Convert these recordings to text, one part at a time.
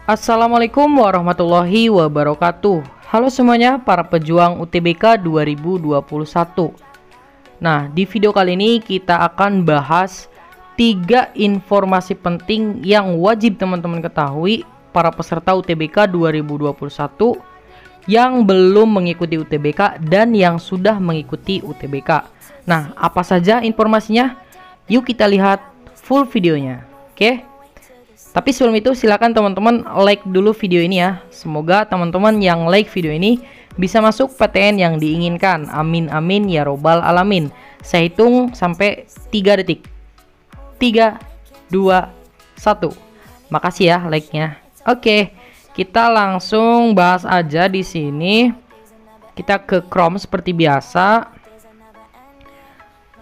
Assalamualaikum warahmatullahi wabarakatuh. Halo semuanya para pejuang UTBK 2021. Nah, di video kali ini kita akan bahas 3 informasi penting yang wajib teman-teman ketahui para peserta UTBK 2021 yang belum mengikuti UTBK dan yang sudah mengikuti UTBK. Nah, apa saja informasinya? Yuk kita lihat full videonya. Oke? Tapi sebelum itu silakan teman-teman like dulu video ini ya. Semoga teman-teman yang like video ini bisa masuk PTN yang diinginkan. Amin amin ya robbal alamin. Saya hitung sampai 3 detik. 3, 2, 1. Makasih ya like-nya. Oke, kita langsung bahas aja di sini. Kita ke Chrome seperti biasa.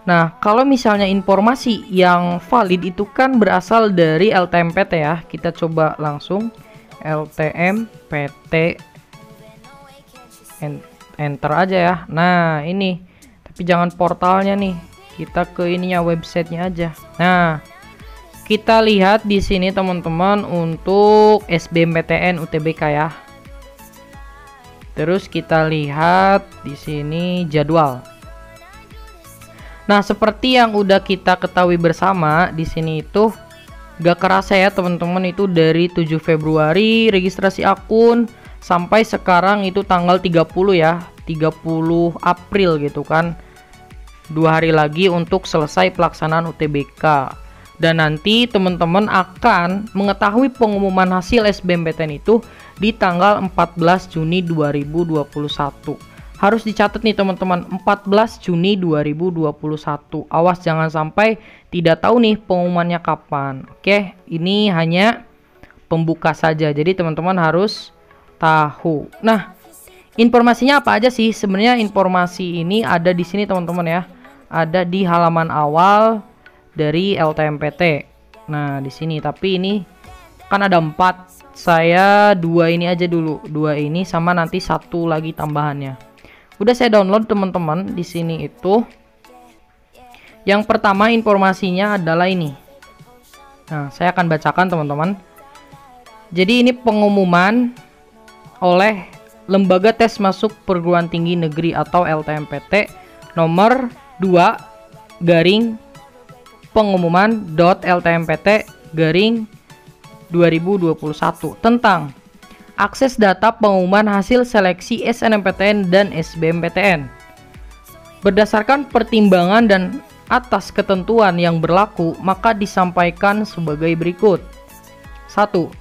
Nah, kalau misalnya informasi yang valid itu kan berasal dari LTMPT ya. Kita coba langsung LTMPT, enter aja ya. Nah, ini. Tapi jangan portalnya nih. Kita ke ininya, websitenya aja. Nah, kita lihat di sini teman-teman untuk SBMPTN UTBK ya. Terus kita lihat di sini jadwal. Nah, seperti yang udah kita ketahui bersama di sini itu gak kerasa ya teman-teman, itu dari 7 Februari registrasi akun sampai sekarang itu tanggal 30 ya, 30 April gitu kan. 2 hari lagi untuk selesai pelaksanaan UTBK. Dan nanti teman-teman akan mengetahui pengumuman hasil SBMPTN itu di tanggal 14 Juni 2021. Harus dicatat nih teman-teman, 14 Juni 2021. Awas jangan sampai tidak tahu nih pengumumannya kapan. Oke, ini hanya pembuka saja. Jadi teman-teman harus tahu. Nah, informasinya apa aja sih? Sebenarnya informasi ini ada di sini teman-teman ya. Ada di halaman awal dari LTMPT. Nah, di sini, tapi ini kan ada 4. Saya 2 ini aja dulu. 2 ini sama nanti 1 lagi tambahannya. Udah saya download teman-teman. Di sini itu yang pertama informasinya adalah ini. Nah, saya akan bacakan teman-teman. Jadi ini pengumuman oleh Lembaga Tes Masuk Perguruan Tinggi Negeri atau LTMPT nomor 2 garing pengumuman.ltmpt garing 2021 tentang akses data pengumuman hasil seleksi SNMPTN dan SBMPTN. Berdasarkan pertimbangan dan atas ketentuan yang berlaku, maka disampaikan sebagai berikut. 1.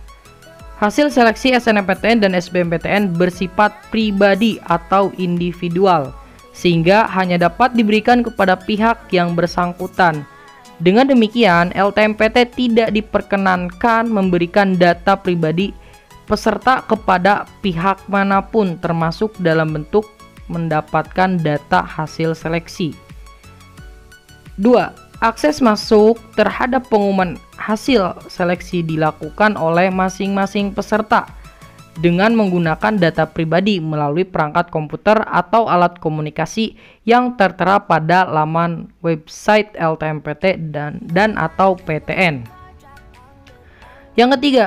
Hasil seleksi SNMPTN dan SBMPTN bersifat pribadi atau individual, sehingga hanya dapat diberikan kepada pihak yang bersangkutan. Dengan demikian, LTMPT tidak diperkenankan memberikan data pribadi peserta kepada pihak manapun, termasuk dalam bentuk mendapatkan data hasil seleksi. 2. Akses masuk terhadap pengumuman hasil seleksi dilakukan oleh masing-masing peserta dengan menggunakan data pribadi melalui perangkat komputer atau alat komunikasi yang tertera pada laman website LTMPT dan atau PTN. Yang ketiga,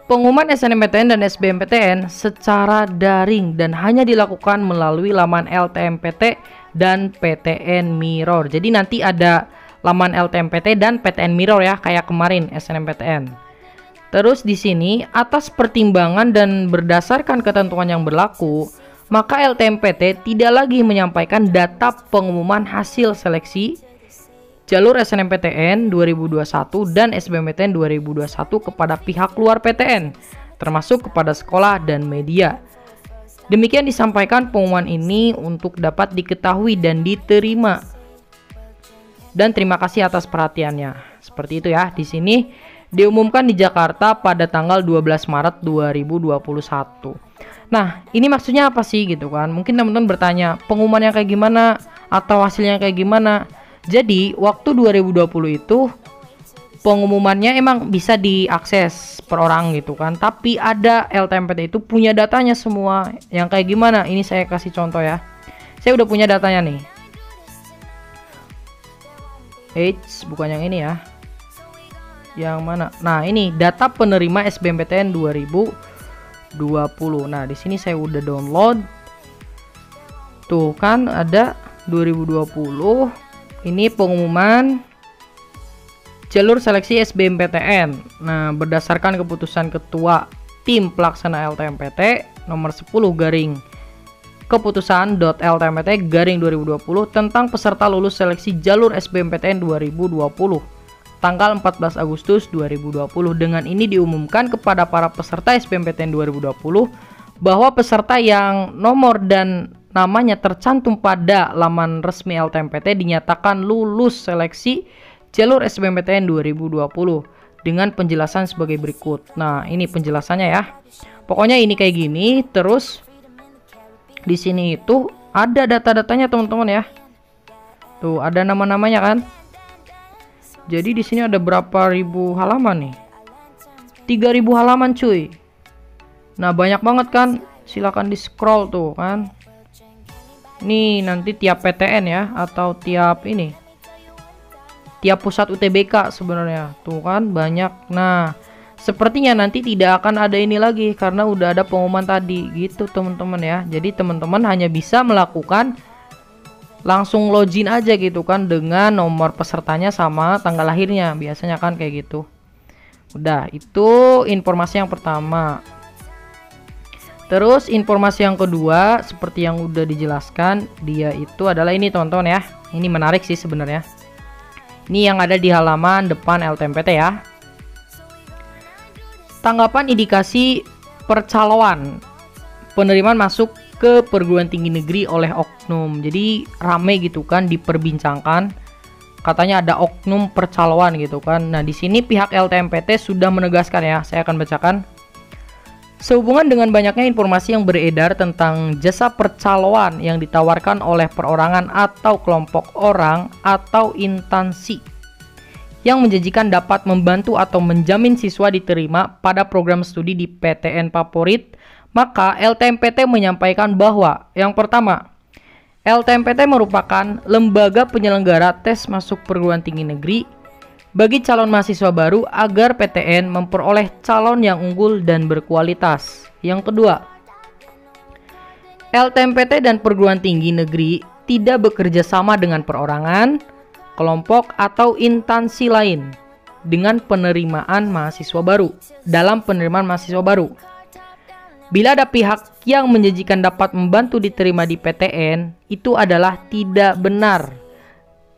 pengumuman SNMPTN dan SBMPTN secara daring dan hanya dilakukan melalui laman LTMPT dan PTN Mirror. Jadi nanti ada laman LTMPT dan PTN Mirror ya, kayak kemarin SNMPTN. Terus di sini atas pertimbangan dan berdasarkan ketentuan yang berlaku, maka LTMPT tidak lagi menyampaikan data pengumuman hasil seleksi jalur SNMPTN 2021 dan SBMPTN 2021 kepada pihak luar PTN, termasuk kepada sekolah dan media. Demikian disampaikan pengumuman ini untuk dapat diketahui dan diterima. Dan terima kasih atas perhatiannya. Seperti itu ya. Di sini diumumkan di Jakarta pada tanggal 12 Maret 2021. Nah, ini maksudnya apa sih gitu kan? Mungkin teman-teman bertanya, pengumumannya kayak gimana atau hasilnya kayak gimana? Jadi, waktu 2020 itu pengumumannya emang bisa diakses per orang gitu kan. Tapi ada LTMPT itu punya datanya semua. Yang kayak gimana? Ini saya kasih contoh ya. Saya udah punya datanya nih. Bukan yang ini ya. Yang mana? Nah, ini data penerima SBMPTN 2020. Nah, di sini saya udah download. Tuh kan ada 2020. Ini pengumuman jalur seleksi SBMPTN. Nah, berdasarkan keputusan Ketua Tim Pelaksana LTMPT nomor 10 garing keputusan.ltmpt garing 2020 tentang peserta lulus seleksi jalur SBMPTN 2020 tanggal 14 Agustus 2020. Dengan ini diumumkan kepada para peserta SBMPTN 2020 bahwa peserta yang nomor dan namanya tercantum pada laman resmi LTMPT dinyatakan lulus seleksi jalur SBMPTN 2020 dengan penjelasan sebagai berikut. Nah, ini penjelasannya ya. Pokoknya ini kayak gini, terus di sini itu ada data-datanya teman-teman ya. Tuh, ada nama-namanya kan. Jadi di sini ada berapa ribu halaman nih? 3000 halaman cuy. Nah, banyak banget kan. Silakan di-scroll tuh kan. Nih, nanti tiap PTN ya atau tiap ini. Tiap pusat UTBK sebenarnya. Tuh kan banyak. Nah, sepertinya nanti tidak akan ada ini lagi karena udah ada pengumuman tadi gitu teman-teman ya. Jadi teman-teman hanya bisa melakukan langsung login aja gitu kan dengan nomor pesertanya sama tanggal lahirnya. Biasanya kan kayak gitu. Udah, itu informasi yang pertama. Terus informasi yang kedua seperti yang udah dijelaskan, dia itu adalah ini teman-teman ya. Ini menarik sih sebenarnya. Ini yang ada di halaman depan LTMPT ya. Tanggapan indikasi percaloan penerimaan masuk ke perguruan tinggi negeri oleh oknum. Jadi rame gitu kan, diperbincangkan. Katanya ada oknum percaloan gitu kan. Nah, di sini pihak LTMPT sudah menegaskan ya. Saya akan bacakan. Sehubungan dengan banyaknya informasi yang beredar tentang jasa percaloan yang ditawarkan oleh perorangan atau kelompok orang atau instansi yang menjanjikan dapat membantu atau menjamin siswa diterima pada program studi di PTN favorit, maka LTMPT menyampaikan bahwa yang pertama, LTMPT merupakan lembaga penyelenggara tes masuk perguruan tinggi negeri bagi calon mahasiswa baru agar PTN memperoleh calon yang unggul dan berkualitas. Yang kedua, LTMPT dan perguruan tinggi negeri tidak bekerja sama dengan perorangan, kelompok atau instansi lain dengan penerimaan mahasiswa baru. Dalam penerimaan mahasiswa baru, bila ada pihak yang menjanjikan dapat membantu diterima di PTN, itu adalah tidak benar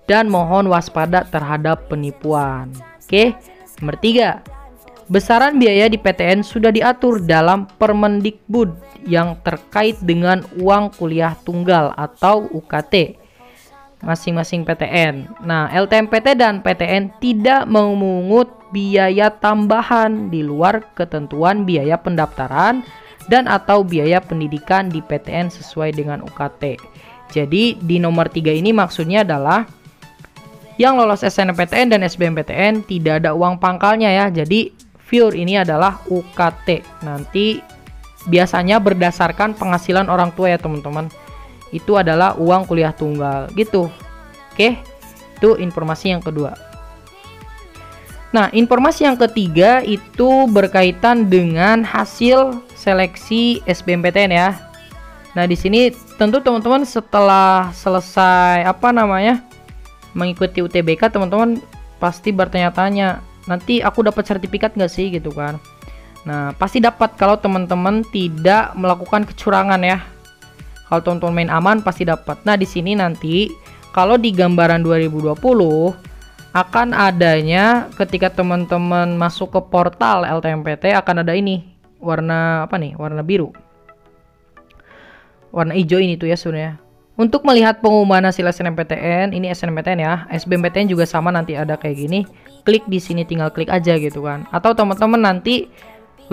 dan mohon waspada terhadap penipuan. Oke, nomor 3. Besaran biaya di PTN sudah diatur dalam Permendikbud yang terkait dengan uang kuliah tunggal atau UKT masing-masing PTN. Nah, LTMPT dan PTN tidak memungut biaya tambahan di luar ketentuan biaya pendaftaran dan atau biaya pendidikan di PTN sesuai dengan UKT. Jadi di nomor 3 ini maksudnya adalah yang lolos SNMPTN dan SBMPTN tidak ada uang pangkalnya ya. Jadi pure ini adalah UKT. Nanti biasanya berdasarkan penghasilan orang tua ya teman-teman. Itu adalah uang kuliah tunggal gitu. Oke, itu informasi yang kedua. Nah, informasi yang ketiga itu berkaitan dengan hasil seleksi SBMPTN ya. Nah, di sini tentu teman-teman setelah selesai mengikuti UTBK, teman-teman pasti bertanya-tanya, nanti aku dapat sertifikat nggak sih gitu kan. Nah, pasti dapat kalau teman-teman tidak melakukan kecurangan ya. Kalau teman-teman main aman pasti dapat. Nah, di sini nanti kalau di gambaran 2020 akan adanya ketika teman-teman masuk ke portal LTMPT akan ada ini warna apa nih? Warna biru. Warna hijau ini tuh ya sebenarnya. Untuk melihat pengumuman hasil SNMPTN, ini SNMPTN ya. SBMPTN juga sama nanti ada kayak gini. Klik di sini, tinggal klik aja gitu kan. Atau teman-teman nanti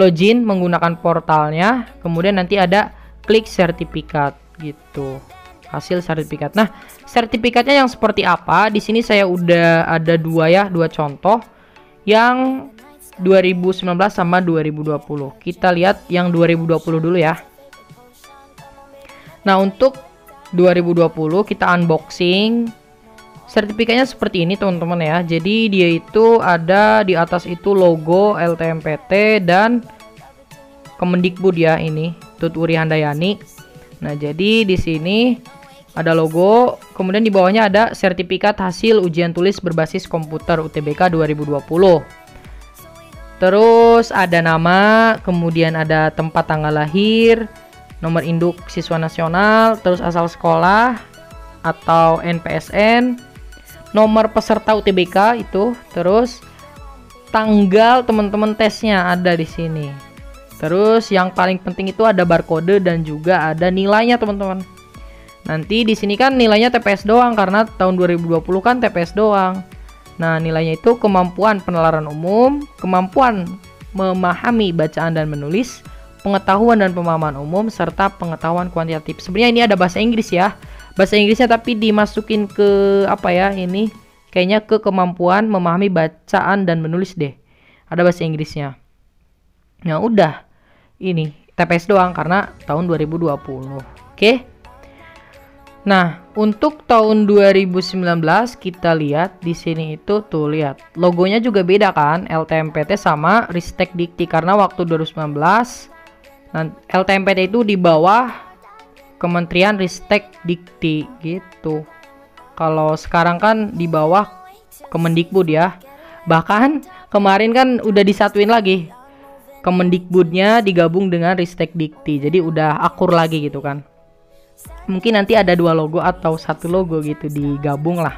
login menggunakan portalnya, kemudian nanti ada klik sertifikat gitu. Hasil sertifikat. Nah, sertifikatnya yang seperti apa? Di sini saya udah ada dua contoh yang 2019 sama 2020. Kita lihat yang 2020 dulu ya. Nah, untuk 2020 kita unboxing Sertifikatnya seperti ini teman-teman ya. Jadi dia itu ada di atas itu logo LTMPT dan Kemendikbud ya, ini Tut Wuri Handayani. Nah, jadi di sini ada logo, kemudian di bawahnya ada sertifikat hasil ujian tulis berbasis komputer UTBK 2020. Terus ada nama, kemudian ada tempat tanggal lahir, nomor induk siswa nasional, terus asal sekolah atau NPSN, nomor peserta UTBK itu, terus tanggal teman-teman tesnya ada di sini. Terus yang paling penting itu ada barcode dan juga ada nilainya teman-teman. Nanti di sini kan nilainya TPS doang karena tahun 2020 kan TPS doang. Nah, nilainya itu kemampuan penalaran umum, kemampuan memahami bacaan dan menulis, pengetahuan dan pemahaman umum, serta pengetahuan kuantitatif. Sebenarnya ini ada bahasa Inggris ya. Bahasa Inggrisnya tapi dimasukin ke apa ya, ini kayaknya ke kemampuan memahami bacaan dan menulis deh. Ada bahasa Inggrisnya. Nah, udah. Ini TPS doang karena tahun 2020. Oke. Nah, untuk tahun 2019 kita lihat di sini itu tuh, lihat. Logonya juga beda kan, LTMPT sama Ristek Dikti, karena waktu 2019 LTMPT itu di bawah Kementerian Ristek Dikti gitu. Kalau sekarang kan di bawah Kemendikbud ya. Bahkan kemarin kan udah disatuin lagi. Kemendikbudnya digabung dengan Ristek Dikti. Jadi udah akur lagi gitu kan. Mungkin nanti ada 2 logo atau 1 logo gitu digabung lah.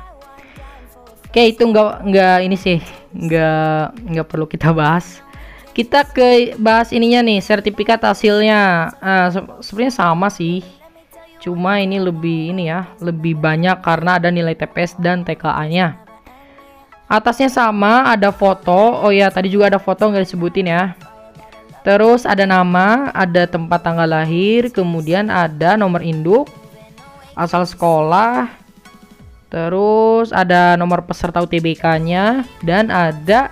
Oke, itu nggak ini sih, nggak perlu kita bahas. Kita ke bahas ininya nih, sertifikat hasilnya. Sebenarnya sama sih. Cuma ini lebih ini ya, lebih banyak karena ada nilai TPS dan TKA-nya. Atasnya sama, ada foto. Oh ya, tadi juga ada foto nggak disebutin ya. Terus ada nama, ada tempat tanggal lahir, kemudian ada nomor induk, asal sekolah, terus ada nomor peserta UTBK-nya, dan ada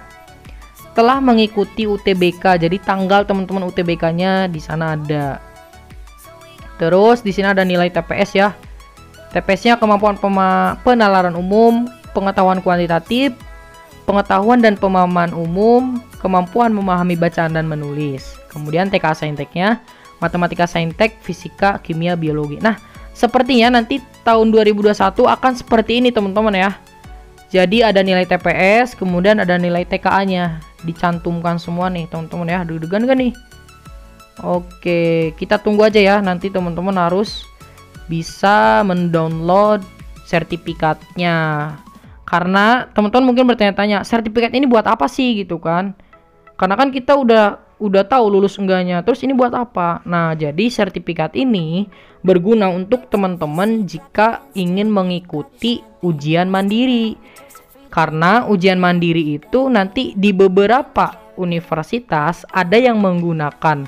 telah mengikuti UTBK. Jadi tanggal teman-teman UTBK-nya di sana ada. Terus di sini ada nilai TPS ya. TPS-nya kemampuan penalaran umum, pengetahuan kuantitatif, pengetahuan dan pemahaman umum, kemampuan memahami bacaan dan menulis. Kemudian TK Sainteknya, matematika saintek, fisika, kimia, biologi. Nah, sepertinya nanti tahun 2021 akan seperti ini teman-teman ya. Jadi ada nilai TPS, kemudian ada nilai TKA-nya. Dicantumkan semua nih teman-teman ya. Deg-degan gak nih? Oke, kita tunggu aja ya. Nanti teman-teman harus bisa mendownload sertifikatnya. Karena teman-teman mungkin bertanya-tanya, sertifikat ini buat apa sih gitu kan? Karena kan kita udah tahu lulus enggaknya. Terus ini buat apa? Nah, jadi sertifikat ini berguna untuk teman-teman jika ingin mengikuti ujian mandiri. Karena ujian mandiri itu nanti di beberapa universitas ada yang menggunakan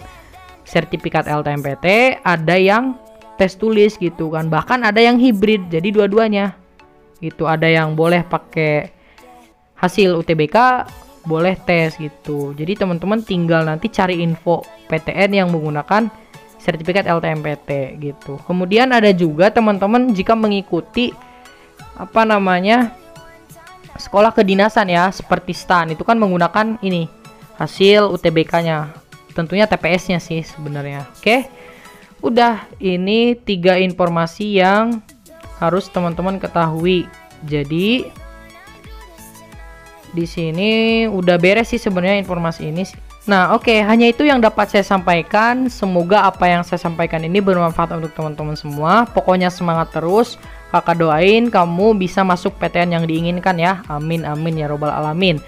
sertifikat LTMPT, ada yang tes tulis gitu kan. Bahkan ada yang hibrid, jadi dua-duanya. Gitu, ada yang boleh pakai hasil UTBK, boleh tes gitu. Jadi teman-teman tinggal nanti cari info PTN yang menggunakan sertifikat LTMPT gitu. Kemudian ada juga teman-teman jika mengikuti apa namanya sekolah kedinasan ya, seperti STAN itu kan menggunakan ini hasil UTBK-nya. Tentunya TPS-nya sih sebenarnya. Oke. Udah, ini 3 informasi yang harus teman-teman ketahui. Jadi di sini udah beres sih sebenarnya informasi ini. Nah, oke, hanya itu yang dapat saya sampaikan. Semoga apa yang saya sampaikan ini bermanfaat untuk teman-teman semua. Pokoknya semangat terus. Kakak doain kamu bisa masuk PTN yang diinginkan ya. Amin amin ya robbal alamin.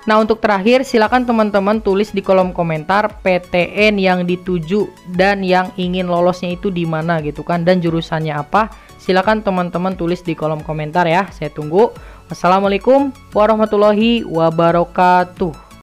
Nah, untuk terakhir silakan teman-teman tulis di kolom komentar PTN yang dituju dan yang ingin lolosnya itu di mana gitu kan, dan jurusannya apa. Silakan teman-teman tulis di kolom komentar ya. Saya tunggu. Wassalamualaikum warahmatullahi wabarakatuh.